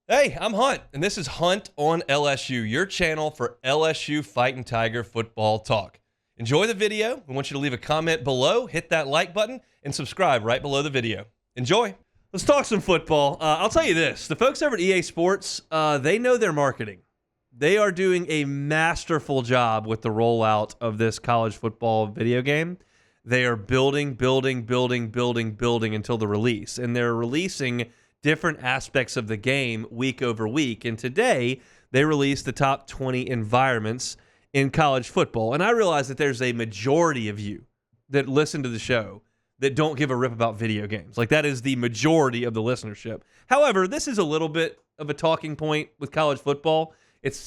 Hey, I'm Hunt, and this is Hunt on LSU, your channel for LSU Fighting Tiger football talk. Enjoy the video. We want you to leave a comment below, hit that like button, and subscribe right below the video. Enjoy. Let's talk some football. I'll tell you this. The folks over at EA Sports, they know their marketing. They are doing a masterful job with the rollout of this college football video game. They are building until the release, and they're releasing different aspects of the game week over week. And today, they released the top 20 environments in college football. And I realize that there's a majority of you that listen to the show that don't give a rip about video games. Like, that is the majority of the listenership. However, this is a little bit of a talking point with college football.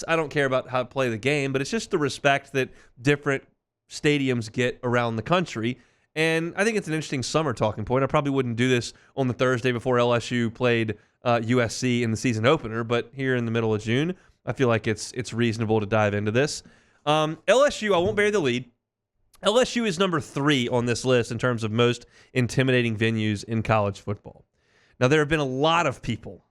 I don't care about how to play the game, but it's just the respect that different stadiums get around the country. And I think it's an interesting summer talking point. I probably wouldn't do this on the Thursday before LSU played USC in the season opener, but here in the middle of June, I feel like it's reasonable to dive into this. LSU, I won't bury the lead. LSU is number 3 on this list in terms of most intimidating venues in college football. Now, there have been a lot of people,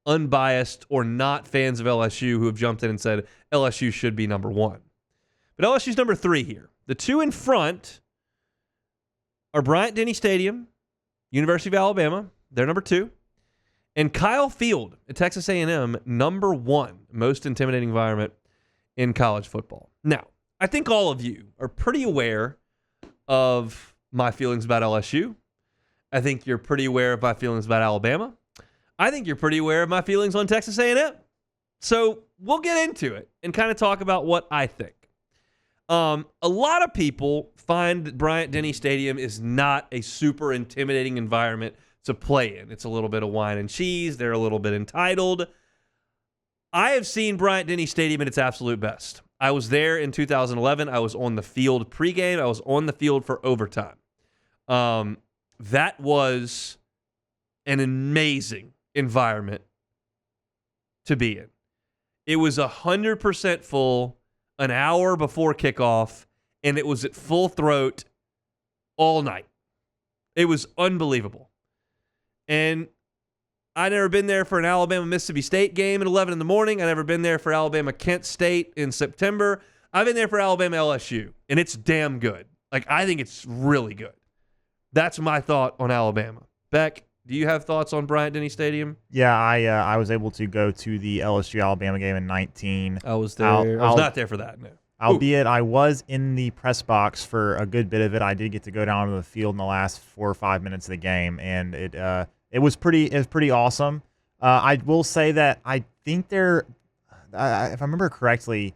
unbiased or not fans of LSU, who have jumped in and said LSU should be number 1. But LSU's number 3 here. The 2 in front are Bryant Denny Stadium, University of Alabama. They're number 2. And Kyle Field at Texas A&M, number 1 most intimidating environment in college football. Now, I think all of you are pretty aware of my feelings about LSU. I think you're pretty aware of my feelings about Alabama. I think you're pretty aware of my feelings on Texas A&M. So we'll get into it and kind of talk about what I think. A lot of people find that Bryant-Denny Stadium is not a super intimidating environment to play in. It's a little bit of wine and cheese. They're a little bit entitled. I have seen Bryant-Denny Stadium at its absolute best. I was there in 2011. I was on the field pregame. I was on the field for overtime. That was an amazing environment to be in. It was 100% full an hour before kickoff, and it was at full throat all night. It was unbelievable. And I'd never been there for an Alabama-Mississippi State game at 11 in the morning. I'd never been there for Alabama-Kent State in September. I've been there for Alabama-LSU, and it's damn good. Like, I think it's really good. That's my thought on Alabama. Beck, do you have thoughts on Bryant-Denny Stadium? Yeah, I was able to go to the LSU-Alabama game in 19. I was there. I was not there for that, no. Albeit I was in the press box for a good bit of it. I did get to go down to the field in the last 4 or 5 minutes of the game, and it was pretty awesome. I will say that I think if I remember correctly,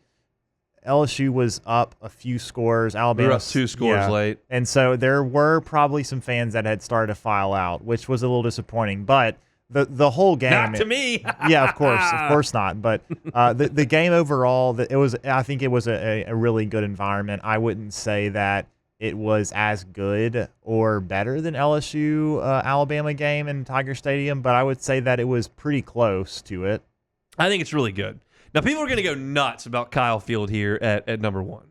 LSU was up a few scores. Alabama were up 2 scores late. And so there were probably some fans that had started to file out, which was a little disappointing. But the whole game, not to me. Yeah, of course not. But the game overall, I think it was a really good environment. I wouldn't say that it was as good or better than LSU Alabama game in Tiger Stadium, but I would say that it was pretty close to it. I think it's really good. Now, people are going to go nuts about Kyle Field here at number 1.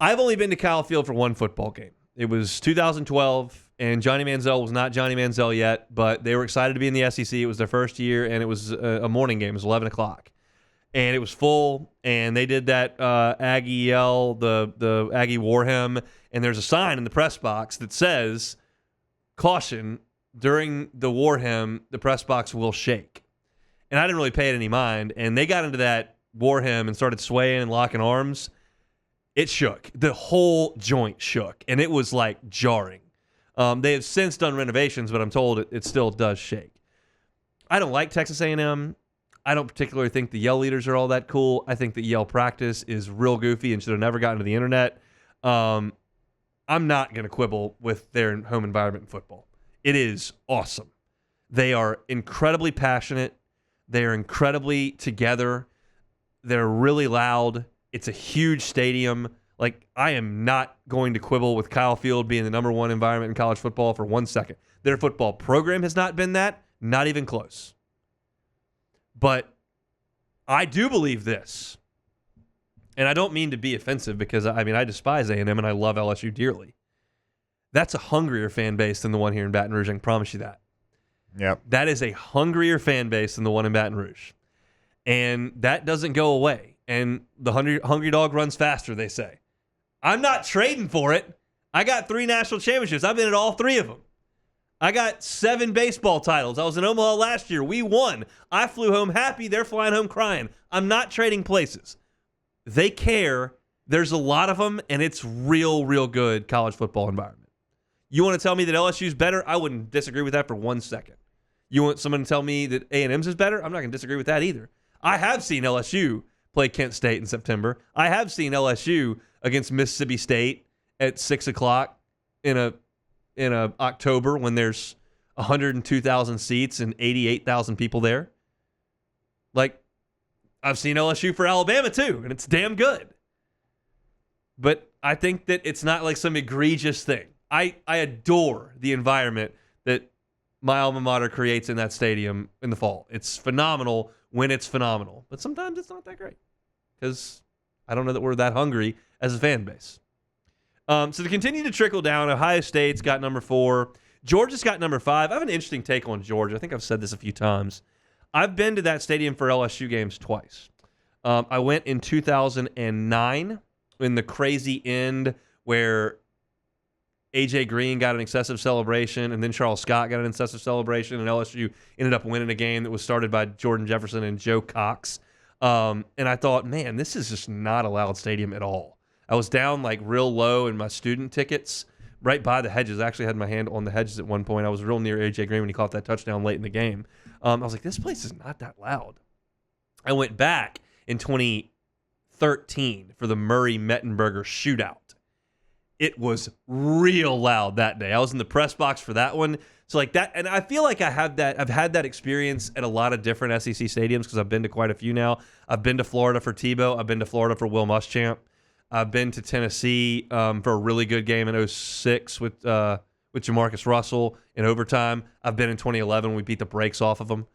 I've only been to Kyle Field for one football game. It was 2012, and Johnny Manziel was not Johnny Manziel yet, but they were excited to be in the SEC. It was their first year, and it was a morning game. It was 11 o'clock. And it was full, and they did that Aggie yell, the Aggie war hymn, and there's a sign in the press box that says, "Caution, during the war hymn, the press box will shake." And I didn't really pay it any mind. And they got into that war hymn and started swaying and locking arms. It shook. The whole joint shook. And it was like jarring. They have since done renovations, but I'm told it still does shake. I don't like Texas A&M. I don't particularly think the Yell leaders are all that cool. I think the Yell practice is real goofy and should have never gotten to the internet. I'm not going to quibble with their home environment in football. It is awesome. They are incredibly passionate. They're incredibly together. They're really loud. It's a huge stadium. Like, I am not going to quibble with Kyle Field being the number 1 environment in college football for 1 second. Their football program has not been that, not even close. But I do believe this, and I don't mean to be offensive because, I despise A&M and I love LSU dearly. That's a hungrier fan base than the one here in Baton Rouge, I can promise you that. Yep. That is a hungrier fan base than the one in Baton Rouge. And that doesn't go away. And the hungry dog runs faster, they say. I'm not trading for it. I got 3 national championships. I've been at all 3 of them. I got 7 baseball titles. I was in Omaha last year. We won. I flew home happy. They're flying home crying. I'm not trading places. They care. There's a lot of them, and it's real, real good college football environment. You want to tell me that LSU's better? I wouldn't disagree with that for 1 second. You want someone to tell me that A&M's is better? I'm not going to disagree with that either. I have seen LSU play Kent State in September. I have seen LSU against Mississippi State at 6 o'clock in a October when there's 102,000 seats and 88,000 people there. Like, I've seen LSU for Alabama too, and it's damn good. But I think that it's not like some egregious thing. I adore the environment that my alma mater creates in that stadium in the fall. It's phenomenal when it's phenomenal, but sometimes it's not that great because I don't know that we're that hungry as a fan base. So to continue to trickle down, Ohio State's got number 4. Georgia's got number 5. I have an interesting take on Georgia. I think I've said this a few times. I've been to that stadium for LSU games twice. I went in 2009 in the crazy end where A.J. Green got an excessive celebration and then Charles Scott got an excessive celebration and LSU ended up winning a game that was started by Jordan Jefferson and Joe Cox. And I thought, man, this is just not a loud stadium at all. I was down like real low in my student tickets right by the hedges. I actually had my hand on the hedges at one point. I was real near A.J. Green when he caught that touchdown late in the game. I was like, this place is not that loud. I went back in 2013 for the Murray-Mettenberger shootout. It was real loud that day. I was in the press box for that one. So like that, and I feel like I've had that experience at a lot of different SEC stadiums because I've been to quite a few now. I've been to Florida for Tebow. I've been to Florida for Will Muschamp. I've been to Tennessee for a really good game in 2006 with Jamarcus Russell in overtime. I've been in 2011 when we beat the brakes off of them.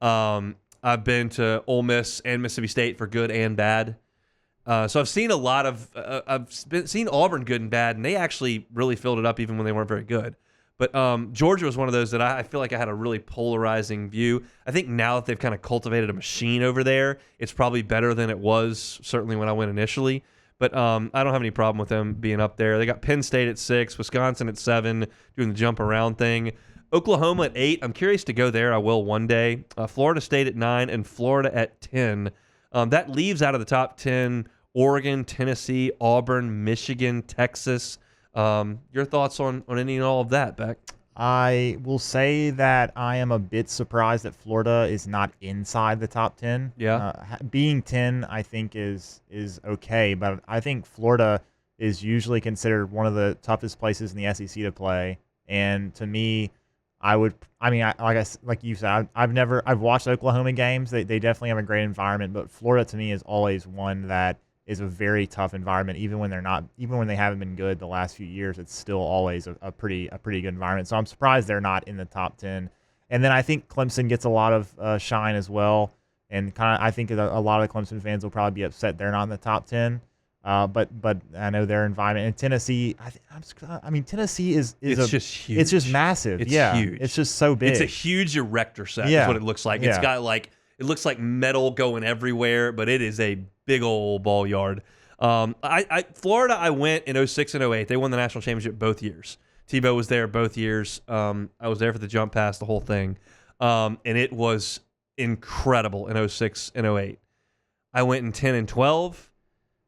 I've been to Ole Miss and Mississippi State for good and bad. So I've seen a lot of seen Auburn good and bad, and they actually really filled it up even when they weren't very good. But Georgia was one of those that I feel like I had a really polarizing view. I think now that they've kind of cultivated a machine over there, it's probably better than it was certainly when I went initially. But I don't have any problem with them being up there. They got Penn State at 6, Wisconsin at 7, doing the jump around thing. Oklahoma at 8. I'm curious to go there. I will one day. Florida State at 9 and Florida at 10. That leaves out of the top 10 Oregon, Tennessee, Auburn, Michigan, Texas. Your thoughts on any and all of that, Beck? I will say that I am a bit surprised that Florida is not inside the top 10. Yeah. Being 10, I think, is okay, but I think Florida is usually considered one of the toughest places in the SEC to play. And to me, like you said, I've watched Oklahoma games. They definitely have a great environment, but Florida to me is always one that is a very tough environment. Even when they haven't been good the last few years, it's still always a pretty good environment. So I'm surprised they're not in the top 10. And then I think Clemson gets a lot of shine as well. And I think a lot of the Clemson fans will probably be upset they're not in the top 10. But I know their environment. And Tennessee, Tennessee is just huge. It's just massive. It's huge. It's just so big. It's a huge erector set. Is what it looks like. It's got it looks like metal going everywhere, but it is a big old ball yard. Florida, I went in 2006 and 2008. They won the national championship both years. Tebow was there both years. I was there for the jump pass, the whole thing. And it was incredible in 2006 and 2008. I went in 10 and 12.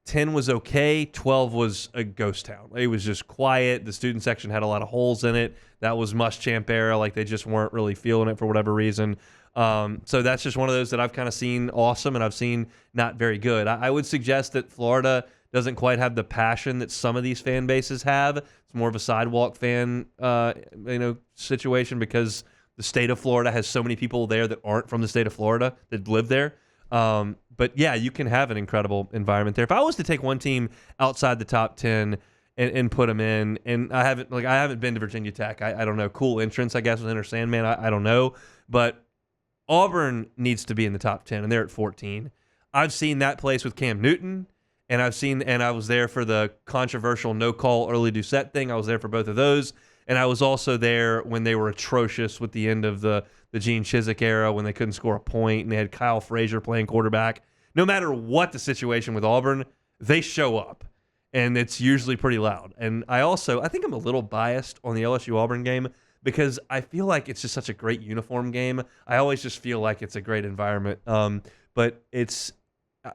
10 was okay. 12 was a ghost town. It was just quiet. The student section had a lot of holes in it. That was Muschamp era. Like they just weren't really feeling it for whatever reason. So that's just one of those that I've kind of seen awesome and I've seen not very good. I would suggest that Florida doesn't quite have the passion that some of these fan bases have. It's more of a sidewalk fan, situation because the state of Florida has so many people there that aren't from the state of Florida that live there. But yeah, you can have an incredible environment there. If I was to take one team outside the top 10 and put them in, and I haven't been to Virginia Tech. I don't know. Cool entrance, I guess, with Enter Sandman. I don't know. But Auburn needs to be in the top 10, and they're at 14. I've seen that place with Cam Newton, and I was there for the controversial no-call early Doucette thing. I was there for both of those, And I was also there when they were atrocious with the end of the Gene Chizik era when they couldn't score a point and they had Kyle Frazier playing quarterback. No matter what the situation with Auburn, they show up. And it's usually pretty loud. And I think I'm a little biased on the LSU Auburn game because I feel like it's just such a great uniform game. I always just feel like it's a great environment. But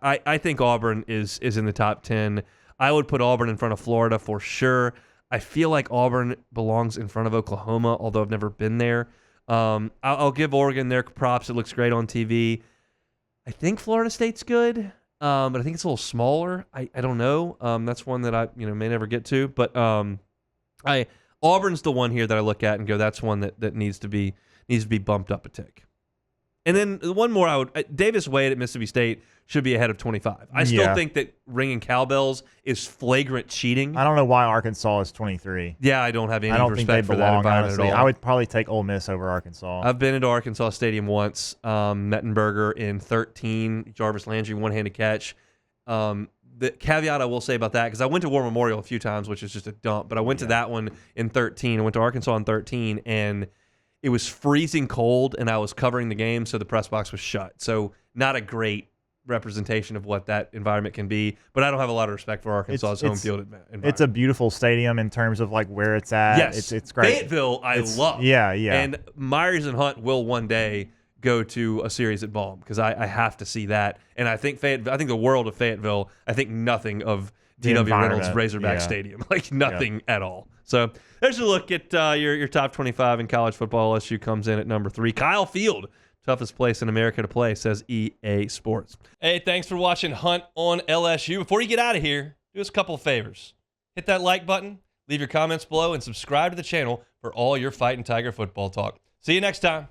I think Auburn is in the top 10. I would put Auburn in front of Florida for sure. I feel like Auburn belongs in front of Oklahoma, although I've never been there. I'll give Oregon their props. It looks great on TV. I think Florida State's good. But I think it's a little smaller. I don't know. That's one that I may never get to. But Auburn's the one here that I look at and go, that's one that needs to be bumped up a tick. And then one more, Davis Wade at Mississippi State should be ahead of 25. I still think that ringing cowbells is flagrant cheating. I don't know why Arkansas is 23. Yeah, I don't have any respect respect for that belong, environment honestly. at all. I would probably take Ole Miss over Arkansas. I've been into Arkansas Stadium once. Mettenberger in 13. Jarvis Landry, one-handed catch. The caveat I will say about that, because I went to War Memorial a few times, which is just a dump, but I went to that one in 13. I went to Arkansas in 13, and it was freezing cold, and I was covering the game, so the press box was shut. So not a great representation of what that environment can be, but I don't have a lot of respect for Arkansas's home field environment. It's a beautiful stadium in terms of like where it's at. Yes, it's great. Fayetteville, I love. Yeah. And Myers and Hunt will one day go to a series at Baum because I have to see that. And I think the world of Fayetteville. I think nothing of D.W. Reynolds Razorback Stadium, like nothing at all. So there's a look at your top 25 in college football. LSU comes in at number 3. Kyle Field. Toughest place in America to play, says EA Sports. Hey, thanks for watching Hunt on LSU. Before you get out of here, do us a couple of favors. Hit that like button, leave your comments below, and subscribe to the channel for all your Fighting Tiger football talk. See you next time.